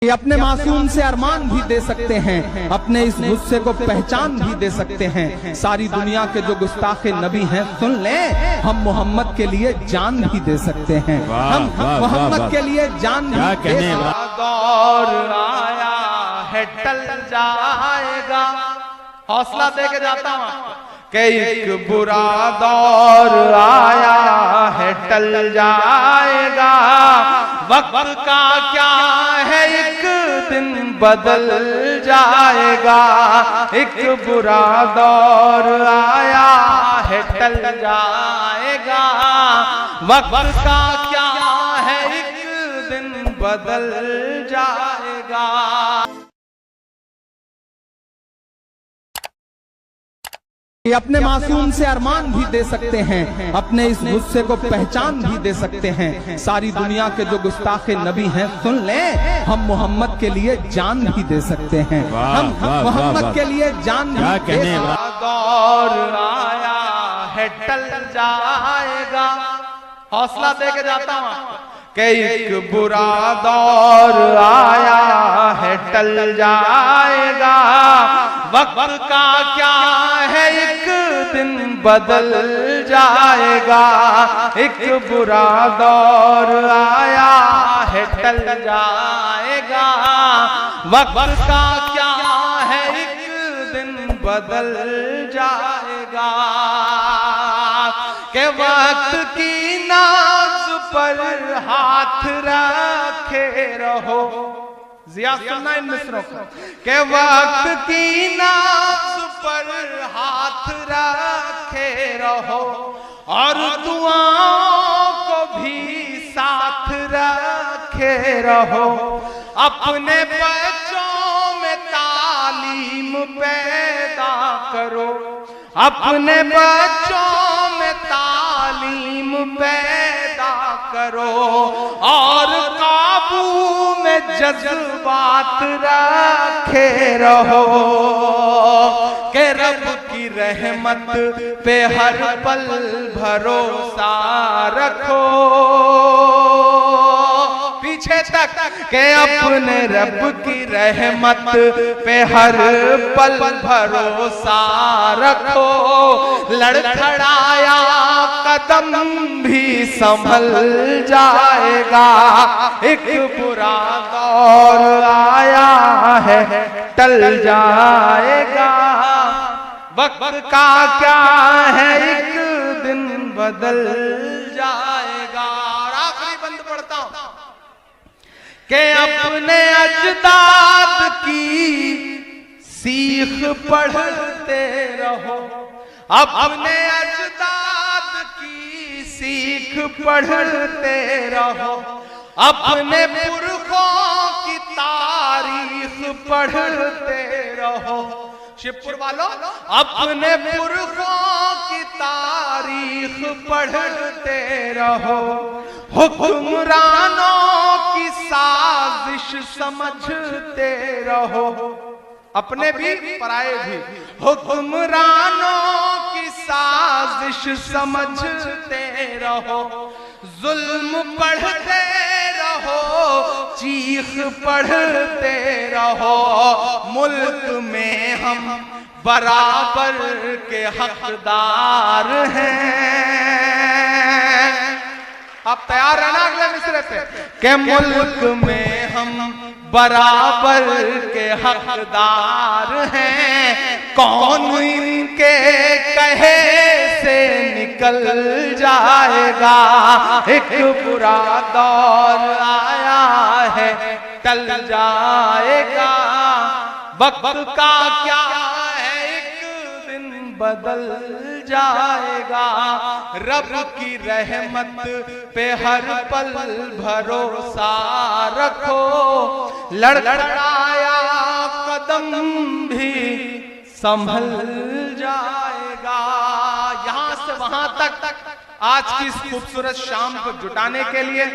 ये अपने मासूम से अरमान भी दे सकते हैं, अपने इस गुस्से को पहचान भी दे सकते हैं। सारी दुनिया के जो गुस्ताखे नबी हैं सुन लें, हम मोहम्मद के लिए जान भी दे सकते हैं। हम मोहम्मद के लिए जान भी दे सकते हैं। दौर आया है टल जाएगा, हौसला दे के जाता हूं कि एक बुरा दौर आया है टल जाएगा। वक्त का क्या है एक दिन बदल जाएगा। एक बुरा दौर आया है टल जाएगा। वक्त का क्या है एक दिन बदल जाएगा। ये अपने मासूम से अरमान भी दे सकते हैं, अपने इस गुस्से को पहचान भी दे सकते हैं। सारी दुनिया के जो गुस्ताखे नबी हैं सुन लें, हम मोहम्मद के लिए जान भी दे सकते हैं। हम मोहम्मद के लिए जान भी दे सकते हैं। दौर आया है टल जाएगा, हौसला दे के जाता हूं कि एक बुरा दौर आया है टल जाएगा। वक्त का क्या है एक दिन बदल जाएगा। एक बुरा दौर आया है टल जाएगा। वक्त का क्या है एक दिन बदल जाएगा। के वक्त की नाज पर हाथ रखे रहो, जिया सुनना इन मिसरों को, के वक्त की नाज पर हाथ रखे रहो और दुआओं को भी साथ रखे रहो। अपने बच्चों में तालीम पैदा करो, अपने बच्चों में तालीम पैदा करो और काबू में जज्बात रखे रहो। के रब की रहमत पे हर पल भरोसा रखो, पीछे तक के अपने रब की रहमत पे हर पल भरोसा रखो। लड़खड़ाया कदम भी संभल जाएगा। एक बुरा दौर आया है टल जाएगा। वक्त का क्या है एक दिन बदल जाएगा। और आखिरी बंद पढ़ता हूं कि अपने अजदाद की सीख पढ़ते रहो, अपने अजदाद की सीख पढ़ते रहो। अपने पुरखों की तारीख पढ़ते रहो। शिवपुर वालों, अपने पुरखों की तारीख पढ़ते रहो। हुक्मरानों की साजिश समझते रहो, अपने भी पराए भी। हुक्मरानों की साजिश समझते रहो। जुल्म पढ़ते रहो, चीख पढ़ते रहो। मुल्क में हम बराबर के हकदार हैं। आप तैयार रहना अगले मिसरे पे के मुल्क में हम बराबर के हकदार हैं। कौन इनके कहे से निकल जाएगा। एक बुरा दौर आया है टल जाएगा। वक्त का क्या है एक दिन बदल जाएगा। रब की रहमत पे हर पल भरोसा रखो। लड़खड़ाया कदम भी संभल जाएगा। यहां से वहां तक आज की इस खूबसूरत शाम को जुटाने के लिए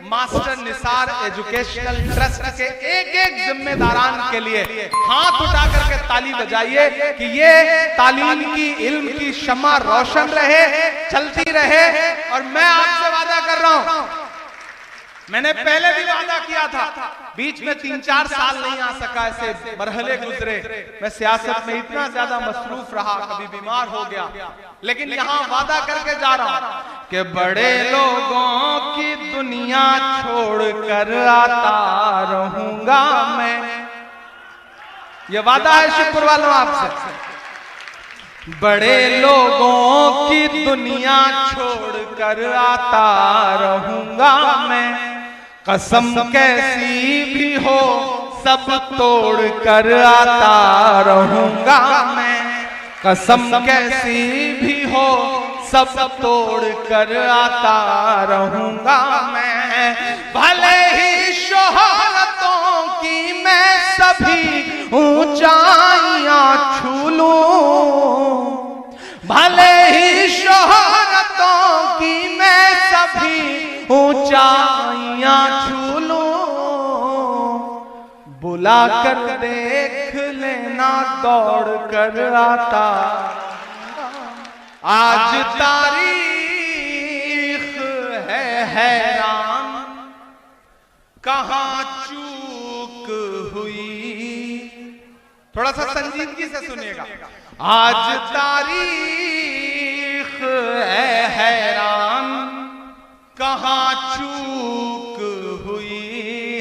मास्टर निसार एजुकेशनल ट्रस्ट के एक एक जिम्मेदारान के लिए हाथ उठा करके ताली बजाइए कि ये तालीम की, इल्म की शम्मा रोशन रहे, चलती रहे। और मैं आपसे वादा कर रहा हूं, मैंने पहले भी वादा किया था, बीच में 3-4 साल नहीं आ सका, ऐसे मरहले गुजरे, मैं सियासत में इतना ज्यादा मसरूफ रहा, कभी बीमार हो गया, लेकिन यहाँ वादा करके जा रहा हूं कि बड़े लोगों की दुनिया छोड़कर आता रहूंगा मैं। ये वादा है शुक्र वालों आपसे। बड़े लोगों की दुनिया छोड़कर आता रहूंगा मैं, कसम कैसी भी हो सब तोड़ कर आता रहूंगा मैं, कसम कैसी भी हो सब तोड़ कर आता रहूंगा मैं। भले ही शोहरतों की मैं सभी ऊंचाइयां छू लूं, भले ही शोहरतों की मैं सभी ऊंचाइयां छू लूं, बुला कर देख लेना दौड़ कर आता। आज तारीख है हैरान, कहां चूक हुई। थोड़ा सा संजीदगी से सुनिएगा। आज तारीख है हैरान, कहां चूक हुई।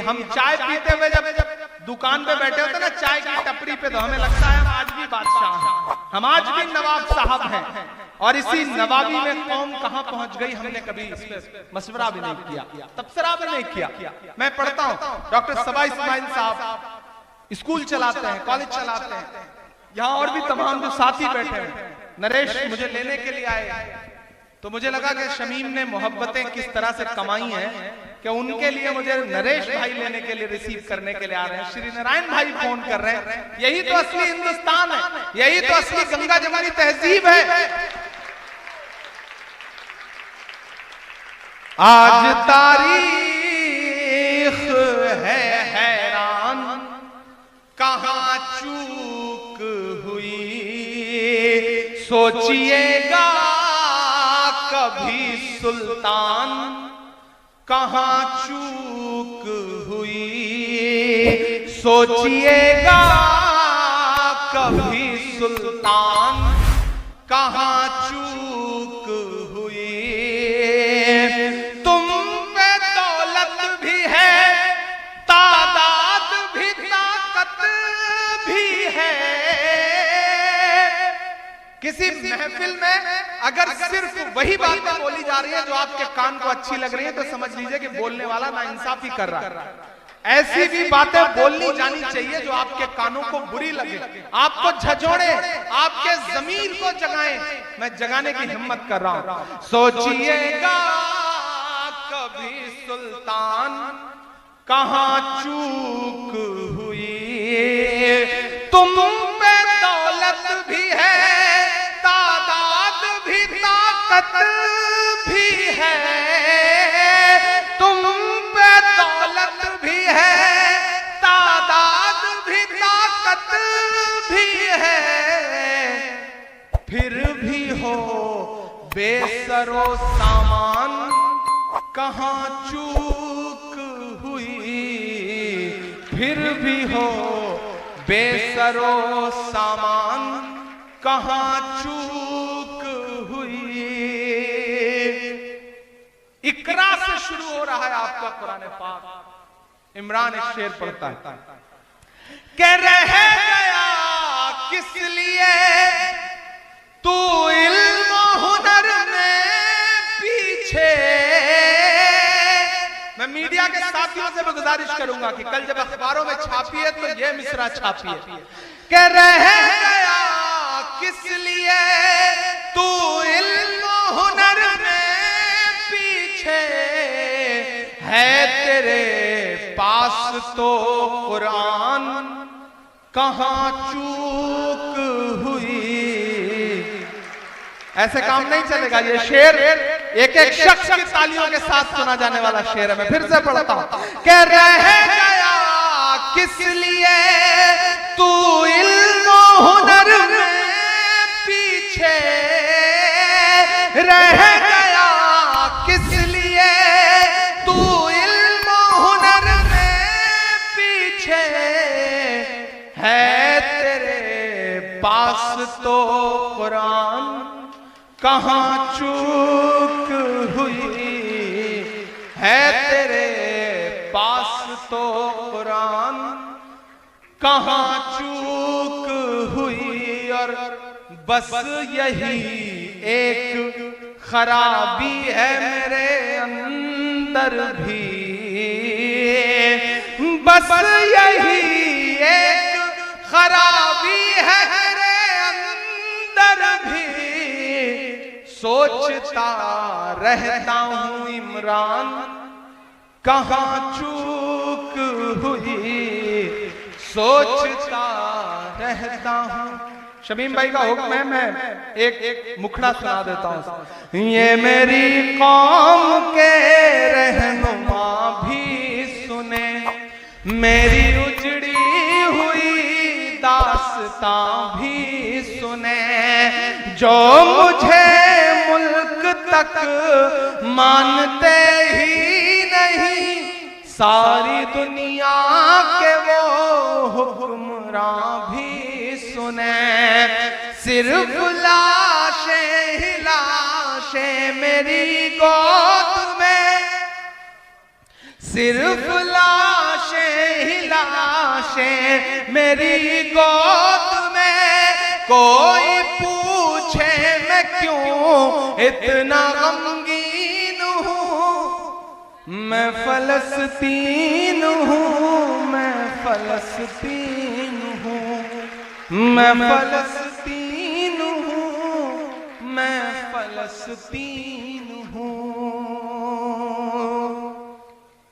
हम चाय पीते हुए जब दुकान पे बैठे होते ना, चाय की टपरी पे, तो हमें लगता है हम आज भी बादशाह हैं, हम आज भी नवाब साहब हैं, और इसी नवाबी में कौम कहां पहुंच गई हमने कभी इस पे मशवरा भी नहीं किया, तबसरा भी नहीं किया। मैं पढ़ता हूं, डॉक्टर सबा इस्माइल साहब स्कूल चलाते हैं, कॉलेज चलाते हैं, यहाँ और भी तमाम जो साथी बैठे हैं। नरेश मुझे लेने के लिए आए, तो मुझे लगा कि शमीम ने मोहब्बतें किस तरह से कमाई हैं कि उनके लिए मुझे नरेश भाई लेने के लिए, रिसीव करने के लिए आ रहे हैं। श्री नारायण भाई फोन कर रहे हैं। यही तो असली हिंदुस्तान है, यही तो असली गंगा जमुनी तहजीब है। आज तारीख है हैरान, कहां चूक हुई। सोचिएगा कभी सुल्तान, कहां चूक हुई। सोचिएगा कभी सुल्तान, कहां चूक हुई। तुम पे दौलत भी है, तादाद भी, ताकत भी है। किसी महफिल में अगर सिर्फ वही बातें बोली जा रही है जो आपके कान को अच्छी लग रही है, तो समझ लीजिए कि बोलने वाला नाइंसाफी कर रहा है। ऐसी भी बातें बोलनी जानी चाहिए जो आपके कानों को बुरी लगे, आपको झंझोड़े, आपके ज़मीर को जगाएं। मैं जगाने की हिम्मत कर रहा हूं। सोचिएगा कभी सुल्तान, कहां चूक हुई। तुम पे दौलत भी है, तादाद भी, ताकत भी है। तुम पे दौलत भी है, तादाद भी, ताकत भी है। फिर भी हो बेसरो सामान, कहां चूक हुई। फिर भी हो बेसरो सामान, कहां चूक हुई। इकरा से शुरू हो रहा है आपका कुरान पाक। इमरान एक शेर पढ़ता है कि रह गया किस लिए तू इल्म हुनर में पीछे। मैं मीडिया के साथियों से भी गुजारिश करूंगा कि कल जब अखबारों में छापिए तो ये मिसरा छापिए कि रह गया किस लिए तू इल्म हुनर में पीछे, है तेरे पास तो कुरान, कहां चूक हुई। ऐसे काम नहीं चलेगा। ये शेर एक एक शख्स की तालियों के साथ सुना जाने वाला शेर है। मैं फिर से पढ़ता हूं कि रह गया किस लिए तू इल्म हुनर में पीछे, रह गया किस लिए तू इल्म पास तो कुरान कहाँ चूक हुई है, तेरे पास तो कुरान कहाँ चूक हुई। और बस यही एक खराबी है मेरे अंदर भी, बस यही एक खराबी है मेरे अंदर भी। सोचता रहता हूँ इमरान कहाँ चूक हुई, सोचता रहता हूँ। शमीम भाई का हुक्म है, मैं एक मुखड़ा सुना देता हूँ। ये मेरी कौम के रहनुमा भी सुने, मेरी उजड़ी हुई दास्तां भी सुने, जो मुझे मुल्क तक मानते ही नहीं, सारी दुनिया के वो हुक्मरां भी सुने। सिर्फ लाशें ही लाशें मेरी गोद में, सिर्फ लाशें ही लाशें मेरी गोद में। कोई पूछे मैं क्यों इतना गमगीन हूँ, मैं फलस्तीन हूँ, मैं फलस्तीन हूँ, मैं फलस्तीन हूँ, मैं फलस्तीन हूँ।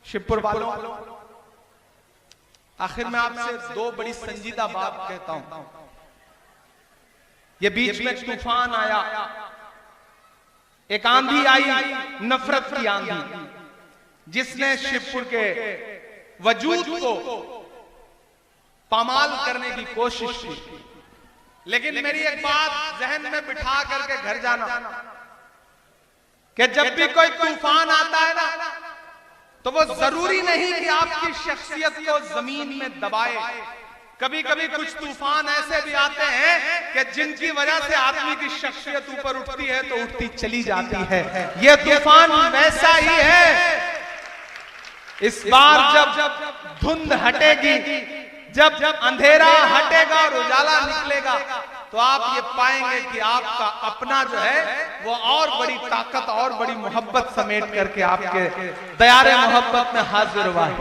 शिवपुर वालों, आखिर में आपसे दो बड़ी संजीदा बात कहता हूं। ये बीच में तूफान आया, एक आंधी आई, नफरत की आंधी, जिसने शिवपुर के वजूद को पामाल करने की कोशिश की। लेकिन मेरी एक बात जहन में बिठा करके घर जाना कि जब भी कोई तूफान आता है ना, तो वो जरूरी नहीं कि आपकी शख्सियत को जमीन में दबाए। कभी कभी कुछ तूफान ऐसे भी आते हैं कि जिनकी वजह से आदमी की शख्सियत ऊपर उठती है तो उठती चली जाती है। ये तूफान वैसा ही है। इस बार जब धुंध हटेगी, जब अंधेरा हटेगा और उजाला निकलेगा, तो आप ये पाएंगे कि आपका अपना जो है वो और बड़ी ताकत और बड़ी मोहब्बत समेट करके आपके दयारे मोहब्बत में हाजिर हुआ है।